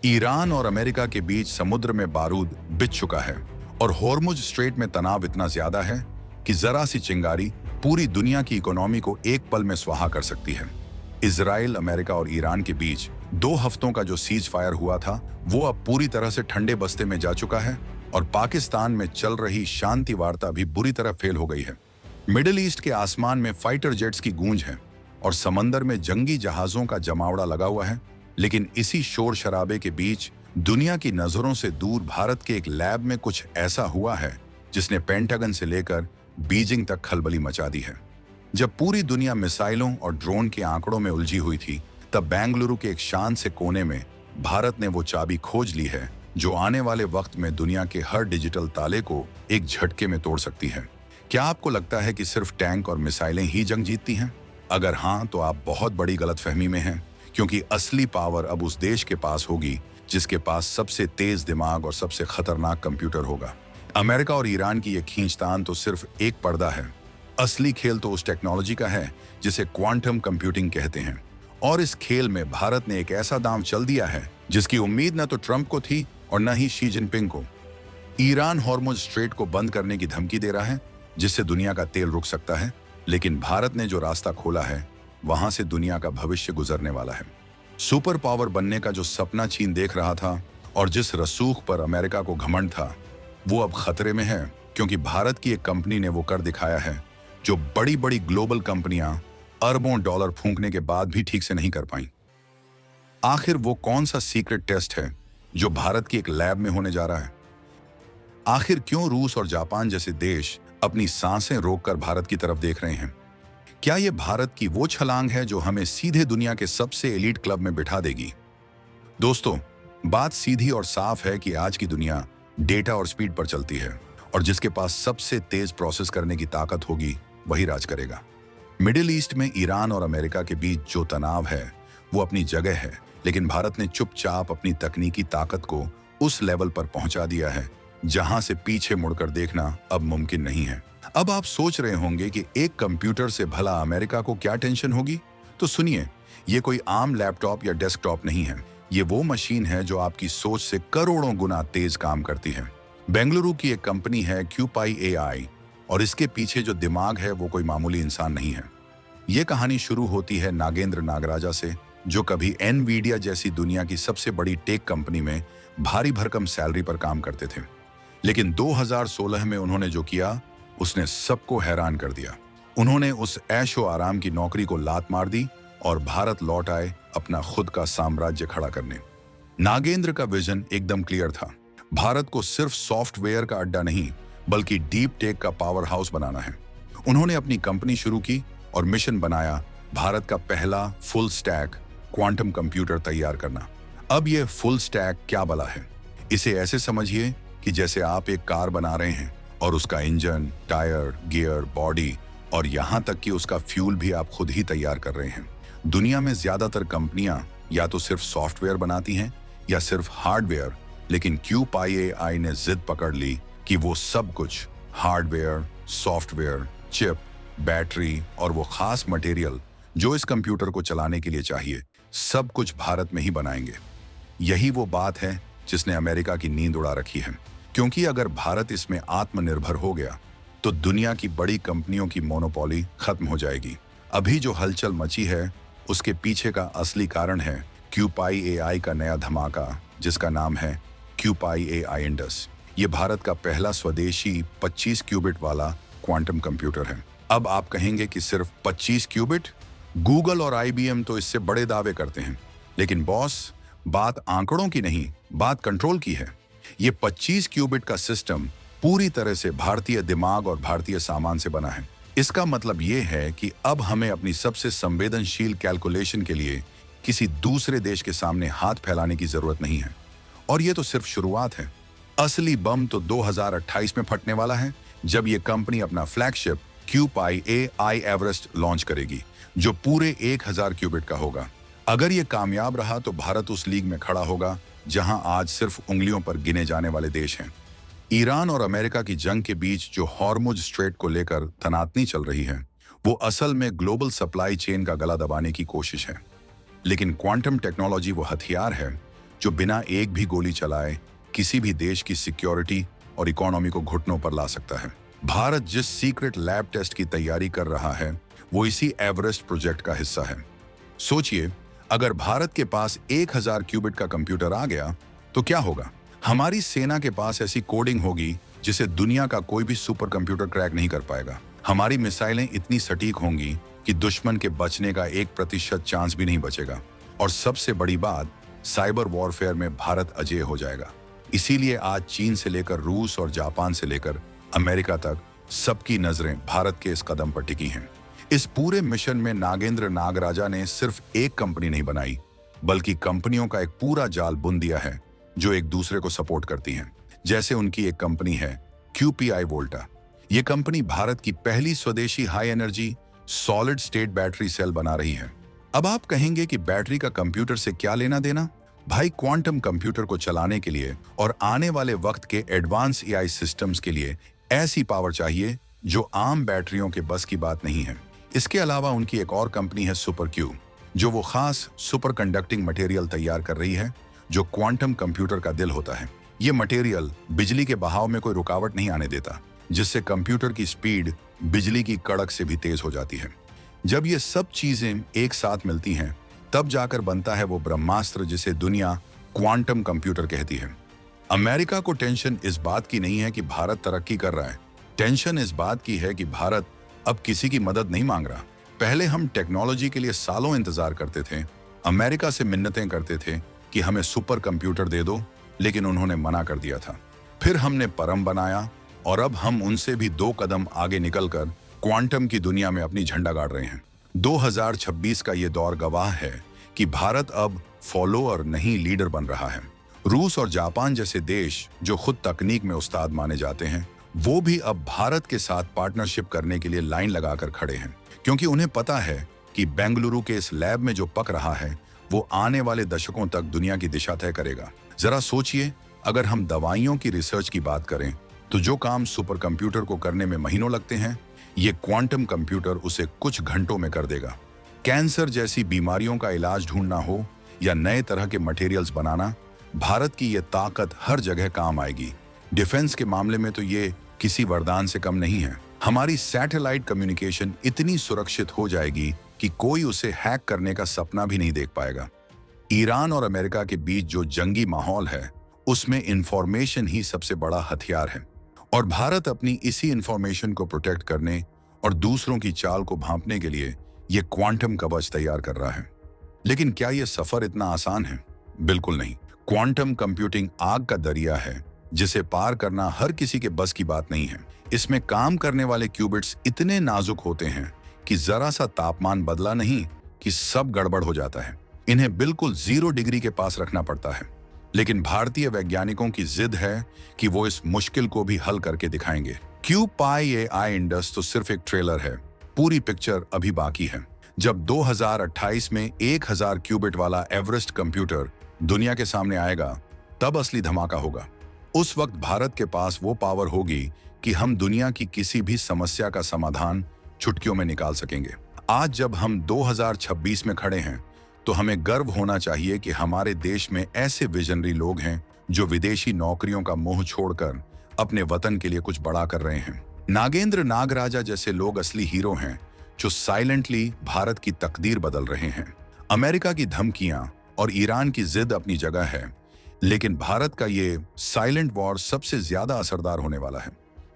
Iran और America के बीच समुद्र में बारूद बिछ चुका है और हॉर्मुज स्ट्रेट में तनाव इतना ज्यादा है कि जरा सी चिंगारी पूरी दुनिया की इकोनॉमी को एक पल में स्वाहा कर सकती है। इजराइल, अमेरिका और ईरान के बीच 2 हफ्तों का जो सीज फायर हुआ था वो अब पूरी तरह से ठंडे बस्ते में जा चुका है और पाकिस्तान में चल रही शांति वार्ता भी बुरी तरह फेल हो गई है। मिडिल ईस्ट के आसमान में फाइटर जेट्स की गूंज है और समंदर में जंगी जहाजों का जमावड़ा लगा हुआ है, लेकिन इसी शोर शराबे के बीच दुनिया की नजरों से दूर भारत के एक लैब में कुछ ऐसा हुआ है जिसने पेंटागन से लेकर बीजिंग तक खलबली मचा दी है। जब पूरी दुनिया मिसाइलों और ड्रोन के आंकड़ों में उलझी हुई थी, तब बेंगलुरु के एक शांत से कोने में भारत ने वो चाबी खोज ली है जो आने वाले वक्त में दुनिया के हर डिजिटल ताले को एक झटके में तोड़ सकती है। क्या आपको लगता है कि सिर्फ टैंक और मिसाइलें ही जंग जीतती हैं? अगर हाँ, तो आप बहुत बड़ी गलतफहमी में हैं, क्योंकि असली पावर अब उस देश के पास होगी जिसके पास सबसे तेज दिमाग और सबसे खतरनाक कंप्यूटर होगा। अमेरिका और ईरान की ये खींचतान तो सिर्फ एक पर्दा है। असली खेल तो उस टेक्नोलॉजी का है जिसे क्वांटम कंप्यूटिंग कहते हैं, और इस खेल में भारत ने एक ऐसा दांव चल दिया है जिसकी उम्मीद न तो ट्रंप को थी और न ही शी जिनपिंग को। ईरान हॉर्मुज स्ट्रेट को बंद करने की धमकी दे रहा है जिससे दुनिया का तेल रुक सकता है, लेकिन भारत ने जो रास्ता खोला है वहां से दुनिया का भविष्य गुजरने वाला है। सुपर पावर बनने का जो सपना चीन देख रहा था और जिस रसूख पर अमेरिका को घमंड था, वो अब खतरे में है, क्योंकि भारत की एक कंपनी ने वो कर दिखाया है जो बड़ी बड़ी ग्लोबल कंपनियां अरबों डॉलर फूंकने के बाद भी ठीक से नहीं कर पाई। आखिर वो कौन सा सीक्रेट टेस्ट है जो भारत की एक लैब में होने जा रहा है? आखिर क्यों रूस और जापान जैसे देश अपनी सांसें रोककर भारत की तरफ देख रहे हैं? क्या ये भारत की वो छलांग है जो हमें सीधे दुनिया के सबसे एलीट क्लब में बिठा देगी? दोस्तों, बात सीधी और साफ है कि आज की दुनिया डेटा और स्पीड पर चलती है, और जिसके पास सबसे तेज प्रोसेस करने की ताकत होगी वही राज करेगा। मिडिल ईस्ट में ईरान और अमेरिका के बीच जो तनाव है वो अपनी जगह है, लेकिन भारत ने चुपचाप अपनी तकनीकी ताकत को उस लेवल पर पहुंचा दिया है जहां से पीछे मुड़कर देखना अब मुमकिन नहीं है। अब आप सोच रहे होंगे कि एक कंप्यूटर से भला अमेरिका को क्या टेंशन होगी? तो सुनिए, ये कोई आम लैपटॉप या डेस्कटॉप नहीं है। ये वो मशीन है जो आपकी सोच से करोड़ों गुना तेज काम करती है। बेंगलुरु की एक कंपनी है क्यूपाई एआई, और इसके पीछे जो दिमाग है वो कोई मामूली इंसान नहीं है। ये कहानी शुरू होती है नागेंद्र नागराजा से, जो कभी एनवीडिया जैसी दुनिया की सबसे बड़ी टेक कंपनी में भारी भरकम सैलरी पर काम करते थे। लेकिन 2016 में उन्होंने जो किया उसने सबको हैरान कर दिया। उन्होंने उस ऐशो आराम की नौकरी को लात मार दी और भारत लौट आए अपना खुद का साम्राज्य खड़ा करने। नागेंद्र का विजन एकदम क्लियर था। भारत को सिर्फ सॉफ्टवेयर का अड्डा नहीं बल्कि डीप टेक का पावर हाउस बनाना है। उन्होंने अपनी कंपनी शुरू की और मिशन बनाया भारत का पहला फुल स्टैक क्वांटम कंप्यूटर तैयार करना। अब यह फुल स्टैक क्या भला है? इसे ऐसे समझिए कि जैसे आप एक कार बना रहे हैं और उसका इंजन, टायर, गियर, बॉडी और यहां तक कि उसका फ्यूल भी आप खुद ही तैयार कर रहे हैं। दुनिया में ज्यादातर कंपनियां या तो सिर्फ सॉफ्टवेयर बनाती हैं या सिर्फ हार्डवेयर, लेकिन क्यूपाई एआई ने जिद पकड़ ली कि वो सब कुछ हार्डवेयर, सॉफ्टवेयर, चिप, बैटरी और वो खास मटेरियल जो इस कंप्यूटर को चलाने के लिए चाहिए, सब कुछ भारत में ही बनाएंगे। यही वो बात है जिसने अमेरिका की नींद उड़ा रखी है, क्योंकि अगर भारत इसमें आत्मनिर्भर हो गया तो दुनिया की बड़ी कंपनियों की मोनोपोली खत्म हो जाएगी। अभी जो हलचल मची है उसके पीछे का असली कारण है क्यूपाई एआई का नया धमाका, जिसका नाम है क्यूपाई एआई इंडस। ये भारत का पहला स्वदेशी 25 क्यूबिट वाला क्वांटम कंप्यूटर है। अब आप कहेंगे कि सिर्फ 25 क्यूबिट? गूगल और आईबीएम तो इससे बड़े दावे करते हैं, लेकिन बॉस, बात आंकड़ों की नहीं, बात कंट्रोल की है। ये 25 क्यूबिट का सिस्टम पूरी तरह से भारतीय दिमाग और भारतीय सामान से बना है। इसका मतलब ये है कि अब हमें अपनी सबसे संवेदनशील कैलकुलेशन के लिए किसी दूसरे देश के सामने हाथ फैलाने की जरूरत नहीं है। और ये तो सिर्फ शुरुआत है। असली बम तो 2028 में फटने वाला है, जब ये कंपनी अपना फ्लैगशिप क्यूपाई एआई एवरेस्ट लॉन्च करेगी, जो पूरे 1000 क्यूबिट का होगा। अगर ये कामयाब रहा तो भारत उस लीग में खड़ा होगा जहां आज सिर्फ उंगलियों पर गिने जाने वाले देश हैं। ईरान और अमेरिका की जंग के बीच जो हॉर्मुज स्ट्रेट को लेकर तनातनी चल रही है, वो असल में ग्लोबल सप्लाई चेन का गला दबाने की कोशिश है। लेकिन क्वांटम टेक्नोलॉजी वो हथियार है जो बिना एक भी गोली चलाए किसी भी देश की सिक्योरिटी और इकोनॉमी को घुटनों पर ला सकता है। भारत जिस सीक्रेट लैब टेस्ट की तैयारी कर रहा है वो इसी एवरेस्ट प्रोजेक्ट का हिस्सा है। सोचिए, अगर भारत के पास 1000 क्यूबिट का कंप्यूटर आ गया तो क्या होगा? हमारी सेना के पास ऐसी कोडिंग होगी जिसे दुनिया का कोई भी सुपर कंप्यूटर क्रैक नहीं कर पाएगा। हमारी मिसाइलें इतनी सटीक होंगी कि दुश्मन के बचने का 1% चांस भी नहीं बचेगा। और सबसे बड़ी बात, साइबर वॉरफेयर में भारत अजेय हो जाएगा। इसीलिए आज चीन से लेकर रूस और जापान से लेकर अमेरिका तक सबकी नजरें भारत के इस कदम पर टिकी हैं। इस पूरे मिशन में नागेंद्र नागराजा ने सिर्फ एक कंपनी नहीं बनाई, बल्कि कंपनियों का एक पूरा जाल बुन दिया है जो एक दूसरे को सपोर्ट करती हैं। जैसे उनकी एक कंपनी है QPI वोल्टा। ये कंपनी भारत की पहली स्वदेशी high energy solid state battery cell बना रही है। अब आप कहेंगे कि बैटरी का कंप्यूटर से क्या लेना देना? भाई, क्वांटम कंप्यूटर को चलाने के लिए और आने वाले वक्त के एडवांस AI सिस्टम्स के लिए ऐसी पावर चाहिए जो आम बैटरियों के बस की बात नहीं है। इसके अलावा उनकी एक और कंपनी है सुपरक्यू, जो वो खास सुपर कंडक्टिंग मटेरियल तैयार कर रही है जो क्वांटम कंप्यूटर का दिल होता है। ये मटेरियल बिजली के बहाव में कोई रुकावट नहीं आने देता, जिससे कंप्यूटर की स्पीड बिजली की कड़क से भी तेज हो जाती है। जब ये सब चीजें एक साथ मिलती हैं, तब जाकर बनता है वो ब्रह्मास्त्र जिसे दुनिया क्वांटम कंप्यूटर कहती है। अमेरिका को टेंशन इस बात की नहीं है कि भारत तरक्की कर रहा है। टेंशन इस बात की है कि भारत अब किसी की मदद नहीं मांग रहा। पहले हम टेक्नोलॉजी के लिए सालों इंतजार करते थे, अमेरिका से मिन्नतें करते थे कि हमें सुपर कंप्यूटर दे दो, लेकिन उन्होंने मना कर दिया था। फिर हमने परम बनाया और अब हम उनसे भी 2 कदम आगे निकलकर क्वांटम की दुनिया में अपनी झंडा गाड़ रहे हैं। 2026 का ये दौर गवाह है कि भारत अब फॉलोअर नहीं लीडर बन रहा है। रूस और जापान जैसे देश जो खुद तकनीक में उस्ताद माने जाते हैं, वो भी अब भारत के साथ पार्टनरशिप करने के लिए लाइन लगाकर खड़े हैं, क्योंकि उन्हें पता है कि बेंगलुरु के इस लैब में जो पक रहा है वो आने वाले दशकों तक दुनिया की दिशा तय करेगा। जरा सोचिए, अगर हम दवाइयों की रिसर्च की बात करें तो जो काम सुपर कंप्यूटर को करने में महीनों लगते हैं, ये क्वांटम कंप्यूटर उसे कुछ घंटों में कर देगा। कैंसर जैसी बीमारियों का इलाज ढूंढना हो या नए तरह के मटेरियल्स बनाना, भारत की ये ताकत हर जगह काम आएगी। डिफेंस के मामले में तो ये किसी वरदान से कम नहीं है। हमारी सैटेलाइट कम्युनिकेशन इतनी सुरक्षित हो जाएगी कि कोई उसे हैक करने का सपना भी नहीं देख पाएगा। ईरान और अमेरिका के बीच जो जंगी माहौल है, उसमें इंफॉर्मेशन ही सबसे बड़ा हथियार है, और भारत अपनी इसी इंफॉर्मेशन को प्रोटेक्ट करने और दूसरों की चाल को भांपने के लिए ये क्वांटम कवच तैयार कर रहा है। लेकिन क्या ये सफर इतना आसान है? बिल्कुल नहीं। क्वांटम कंप्यूटिंग आग का दरिया है जिसे पार करना हर किसी के बस की बात नहीं है। इसमें काम करने वाले क्यूबिट्स इतने नाजुक होते हैं कि जरा सा तापमान बदला नहीं कि सब गड़बड़ हो जाता है। इन्हें बिल्कुल 0 डिग्री के पास रखना पड़ता है। लेकिन भारतीय वैज्ञानिकों की जिद है कि वो इस मुश्किल को भी हल करके दिखाएंगे। QPI इंडस तो सिर्फ एक ट्रेलर है, पूरी पिक्चर अभी बाकी है। जब 2028 में 1000 क्यूबिट वाला एवरेस्ट कंप्यूटर दुनिया के सामने आएगा, तब असली धमाका होगा। उस वक्त भारत के पास वो पावर होगी कि हम दुनिया की किसी भी समस्या का समाधान चुटकियों में निकाल सकेंगे। आज जब हम 2026 में खड़े हैं, तो हमें गर्व होना चाहिए कि हमारे देश में ऐसे विजनरी लोग हैं जो विदेशी नौकरियों का मोह छोड़कर अपने वतन के लिए कुछ बड़ा कर रहे हैं। नागेंद्र नागराजा जैसे लोग असली हीरो हैं जो साइलेंटली भारत की तकदीर बदल रहे हैं। अमेरिका की धमकियां और ईरान की जिद अपनी जगह है, लेकिन भारत का ये साइलेंट वॉर सबसे ज्यादा असरदार होने वाला है।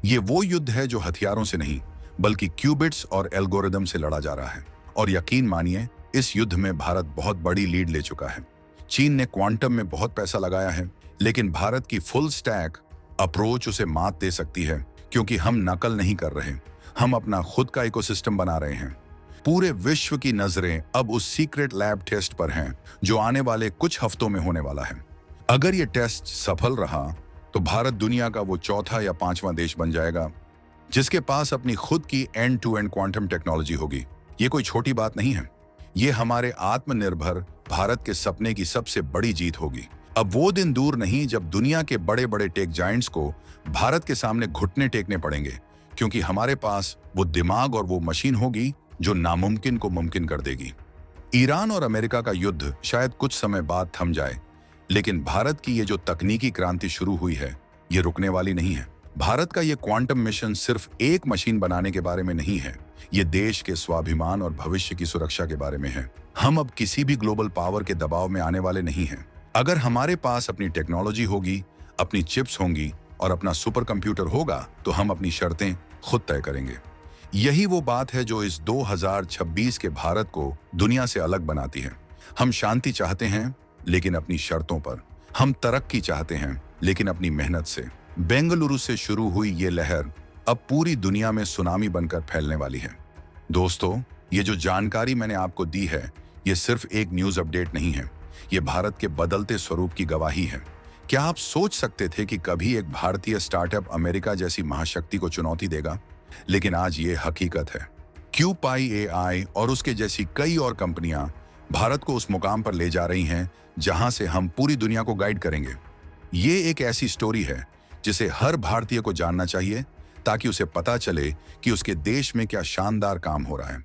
ये वो युद्ध है जो हथियारों से नहीं, बल्कि क्यूबिट्स और एल्गोरिदम से लड़ा जा रहा है। और यकीन मानिए, इस युद्ध में भारत बहुत बड़ी लीड ले चुका है। चीन ने क्वांटम में बहुत पैसा लगाया है, लेकिन भारत की फुल स्टैक अप्रोच उसे मात दे सकती है, क्योंकि हम नकल नहीं कर रहे, हम अपना खुद का इकोसिस्टम बना रहे हैं। पूरे विश्व की नजरें अब उस सीक्रेट लैब टेस्ट पर हैं जो आने वाले कुछ हफ्तों में होने वाला है। अगर ये टेस्ट सफल रहा तो भारत दुनिया का वो चौथा या 5वां देश बन जाएगा जिसके पास अपनी खुद की end to end quantum technology होगी। ये कोई छोटी बात नहीं है, ये हमारे आत्मनिर्भर भारत के सपने की सबसे बड़ी जीत होगी। अब वो दिन दूर नहीं जब दुनिया के बड़े बड़े टेक जायंट्स को भारत के सामने घुटने टेकने पड़ेंगे, क्योंकि हमारे पास वो दिमाग और वो मशीन होगी जो नामुमकिन को मुमकिन कर देगी। ईरान और अमेरिका का युद्ध शायद कुछ समय बाद थम जाए, लेकिन भारत की ये जो तकनीकी क्रांति शुरू हुई है, ये रुकने वाली नहीं है। भारत का ये क्वांटम मिशन सिर्फ एक मशीन बनाने के बारे में नहीं है, ये देश के स्वाभिमान और भविष्य की सुरक्षा के बारे में है। हम अब किसी भी ग्लोबल पावर के दबाव में आने वाले नहीं हैं। अगर हमारे पास अपनी टेक्नोलॉजी होगी, अपनी चिप्स होंगी और अपना सुपर कंप्यूटर होगा, तो हम अपनी शर्तें खुद तय करेंगे। यही वो बात है जो इस 2026 के भारत को दुनिया से अलग बनाती है। हम शांति चाहते हैं, लेकिन अपनी शर्तों पर। हम तरक्की चाहते हैं, लेकिन अपनी मेहनत से। बेंगलुरु से शुरू हुई ये लहर अब पूरी दुनिया में सुनामी बनकर फैलने वाली है। दोस्तों, ये जो जानकारी मैंने आपको दी है, ये सिर्फ एक न्यूज़ अपडेट नहीं है, ये भारत के बदलते स्वरूप की गवाही है। क्या आप सोच सकते थे कि कभी एक भारतीय स्टार्टअप अमेरिका जैसी महाशक्ति को चुनौती देगा? लेकिन आज ये हकीकत है। क्यूपाई एआई और उसके जैसी कई और कंपनियां भारत को उस मुकाम पर ले जा रही हैं जहां से हम पूरी दुनिया को गाइड करेंगे। ये एक ऐसी स्टोरी है जिसे हर भारतीय को जानना चाहिए, ताकि उसे पता चले कि उसके देश में क्या शानदार काम हो रहा है।